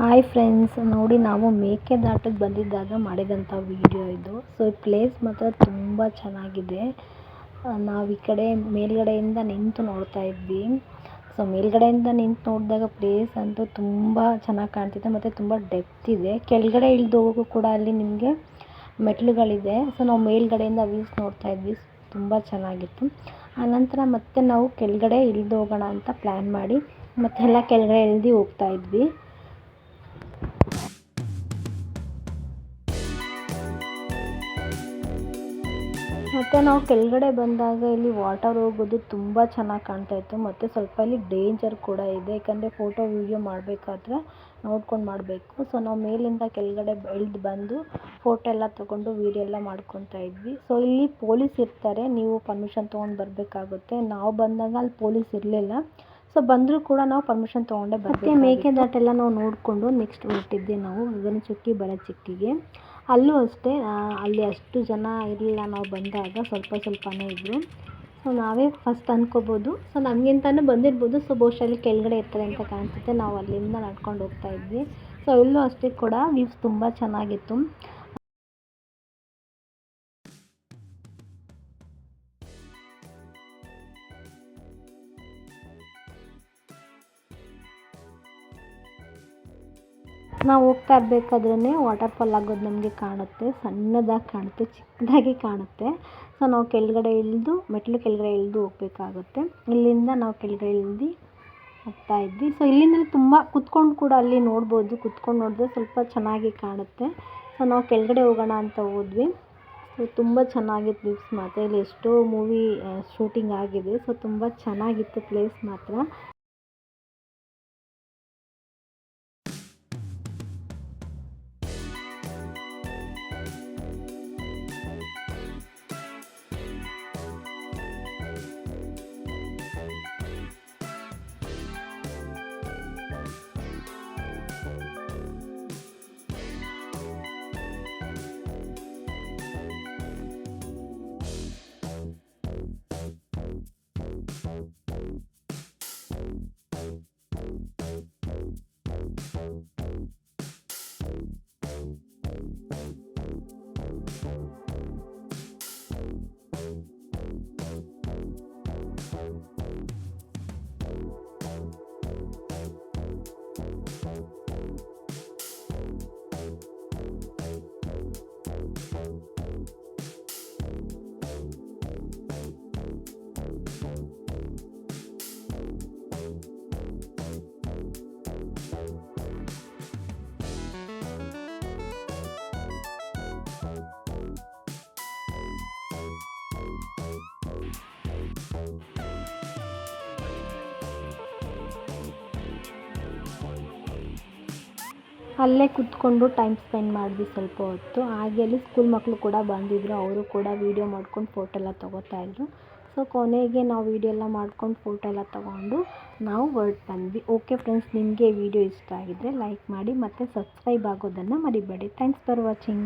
Hi friends, ನೋಡಿ ನಾವು ಮೇಕೆದಾಟಕ್ಕೆ ಬಂದಿದ್ದಾಗ ಮಾಡಿದಂಥ ವಿಡಿಯೋ ಇದು. ಸೊ ಈ ಪ್ಲೇಸ್ ಮಾತ್ರ ತುಂಬ ಚೆನ್ನಾಗಿದೆ. ನಾವು ಈ ಕಡೆ ಮೇಲ್ಗಡೆಯಿಂದ ನಿಂತು ನೋಡ್ತಾ ಇದ್ವಿ. ಸೊ ಮೇಲ್ಗಡೆಯಿಂದ ನಿಂತು ನೋಡಿದಾಗ ಪ್ಲೇಸ್ ಅಂತೂ ತುಂಬ ಚೆನ್ನಾಗಿ ಕಾಣ್ತಿದೆ ಮತ್ತು ತುಂಬ ಡೆಪ್ತ್ ಇದೆ. ಕೆಳಗಡೆ ಇಳಿದು ಹೋಗೋಕ್ಕೂ ಕೂಡ ಅಲ್ಲಿ ನಿಮಗೆ ಮೆಟ್ಲುಗಳಿದೆ. ಸೊ ನಾವು ಮೇಲ್ಗಡೆಯಿಂದ ವ್ಯೂಸ್ ನೋಡ್ತಾ ಇದ್ವಿ, ತುಂಬ ಚೆನ್ನಾಗಿತ್ತು. ಆನಂತರ ಮತ್ತೆ ನಾವು ಕೆಳಗಡೆ ಇಳಿದು ಹೋಗೋಣ ಅಂತ ಪ್ಲ್ಯಾನ್ ಮಾಡಿ ಮತ್ತೆಲ್ಲ ಕೆಳಗಡೆ ಇಳಿದು ಹೋಗ್ತಾ ಇದ್ವಿ. ಮತ್ತು ನಾವು ಕೆಳಗಡೆ ಬಂದಾಗ ಇಲ್ಲಿ ವಾಟರ್ ಹೋಗೋದು ತುಂಬ ಚೆನ್ನಾಗಿ ಕಾಣ್ತಾಯಿತ್ತು. ಮತ್ತು ಸ್ವಲ್ಪ ಇಲ್ಲಿ ಡೇಂಜರ್ ಕೂಡ ಇದೆ, ಯಾಕಂದರೆ ಫೋಟೋ ವೀಡಿಯೋ ಮಾಡಬೇಕಾದ್ರೆ ನೋಡ್ಕೊಂಡು ಮಾಡಬೇಕು. ಸೊ ನಾವು ಮೇಲಿಂದ ಕೆಳಗಡೆ ಇಳಿದು ಬಂದು ಫೋಟೋ ಎಲ್ಲ ತೊಗೊಂಡು ವೀಡಿಯೋ ಎಲ್ಲ ಮಾಡ್ಕೊತಾ ಇದ್ವಿ. ಸೊ ಇಲ್ಲಿ ಪೊಲೀಸ್ ಇರ್ತಾರೆ, ನೀವು ಪರ್ಮಿಷನ್ ತೊಗೊಂಡು ಬರಬೇಕಾಗುತ್ತೆ. ನಾವು ಬಂದಾಗ ಅಲ್ಲಿ ಪೊಲೀಸ್ ಇರಲಿಲ್ಲ. ಸೊ ಬಂದರೂ ಕೂಡ ನಾವು ಪರ್ಮಿಷನ್ ತೊಗೊಂಡೇ ಬರಬೇಕು. ಮೇಕೆದಾಟೆಲ್ಲ ನಾವು ನೋಡಿಕೊಂಡು ನೆಕ್ಸ್ಟ್ ಹೊರಟಿದ್ದೆ ನಾವು ಗಗನಚುಕ್ಕಿ ಭರಚುಕ್ಕಿಗೆ. ಅಲ್ಲೂ ಅಷ್ಟೇ, ಅಲ್ಲಿ ಅಷ್ಟು ಜನ ಇರಲಿಲ್ಲ. ನಾವು ಬಂದಾಗ ಸ್ವಲ್ಪನೇ ಇದ್ದರು. ಸೊ ನಾವೇ ಫಸ್ಟ್ ಅಂದ್ಕೋಬೋದು. ಸೊ ನಮಗಿಂತನೂ ಬಂದಿರ್ಬೋದು. ಸೊ ಬಹುಶಃ ಅಲ್ಲಿ ಕೆಳಗಡೆ ಇರ್ತಾರೆ ಅಂತ ಕಾಣಿಸುತ್ತೆ. ನಾವು ಅಲ್ಲಿಂದ ನಡ್ಕೊಂಡು ಹೋಗ್ತಾ ಇದ್ವಿ. ಸೊ ಇಲ್ಲೂ ಅಷ್ಟೇ ಕೂಡ ವ್ಯೂಸ್ ತುಂಬ ಚೆನ್ನಾಗಿತ್ತು. ನಾವು ಹೋಗ್ತಾ ಇರಬೇಕಾದ್ರೇ ವಾಟರ್ ಫಾಲ್ ಆಗೋದು ನಮಗೆ ಕಾಣುತ್ತೆ. ಸಣ್ಣದಾಗಿ ಕಾಣುತ್ತೆ, ಚಿಕ್ಕದಾಗಿ ಕಾಣುತ್ತೆ. ಸೊ ನಾವು ಕೆಳಗಡೆ ಇಳಿದು ಮೆಟ್ಲು ಕೆಳಗಡೆ ಇಳಿದು ಹೋಗಬೇಕಾಗುತ್ತೆ. ಇಲ್ಲಿಂದ ನಾವು ಕೆಳಗಡೆ ಇಳಿದು ಹೋಗ್ತಾ ಇದ್ವಿ. ಸೊ ಇಲ್ಲಿಂದ ತುಂಬ ಕುತ್ಕೊಂಡು ಕೂಡ ಅಲ್ಲಿ ನೋಡ್ಬೋದು. ಕುತ್ಕೊಂಡು ನೋಡಿದ್ರೆ ಸ್ವಲ್ಪ ಚೆನ್ನಾಗಿ ಕಾಣುತ್ತೆ. ಸೊ ನಾವು ಕೆಳಗಡೆ ಹೋಗೋಣ ಅಂತ ಹೋದ್ವಿ. ಸೊ ತುಂಬ ಚೆನ್ನಾಗಿತ್ತು ವ್ಯೂಸ್ ಮಾತ್ರ. ಇಲ್ಲಿ ಎಷ್ಟೋ ಮೂವಿ ಶೂಟಿಂಗ್ ಆಗಿದೆ. ಸೊ ತುಂಬ ಚೆನ್ನಾಗಿತ್ತು ಪ್ಲೇಸ್ ಮಾತ್ರ. ಅಲ್ಲೇ ಕೂತ್ಕೊಂಡು ಟೈಮ್ ಸ್ಪೆಂಡ್ ಮಾಡಿದ್ವಿ ಸ್ವಲ್ಪ ಹೊತ್ತು. ಹಾಗೆ ಅಲ್ಲಿ ಸ್ಕೂಲ್ ಮಕ್ಕಳು ಕೂಡ ಬಂದಿದ್ದರು. ಅವರು ಕೂಡ ವೀಡಿಯೋ ಮಾಡ್ಕೊಂಡು ಫೋಟೋ ಎಲ್ಲ ತೊಗೋತಾಯಿದ್ರು. ಸೊ ಕೊನೆಗೆ ನಾವು ವೀಡಿಯೋ ಎಲ್ಲ ಮಾಡ್ಕೊಂಡು ಫೋಟೋ ಎಲ್ಲ ತೊಗೊಂಡು ನಾವು ಹೊರಟು ಬಂದ್ವಿ. ಓಕೆ ಫ್ರೆಂಡ್ಸ್, ನಿಮಗೆ ವಿಡಿಯೋ ಇಷ್ಟ ಆಗಿದ್ದರೆ ಲೈಕ್ ಮಾಡಿ ಮತ್ತು ಸಬ್ಸ್ಕ್ರೈಬ್ ಆಗೋದನ್ನು ಮರಿಬೇಡಿ. Thanks for watching.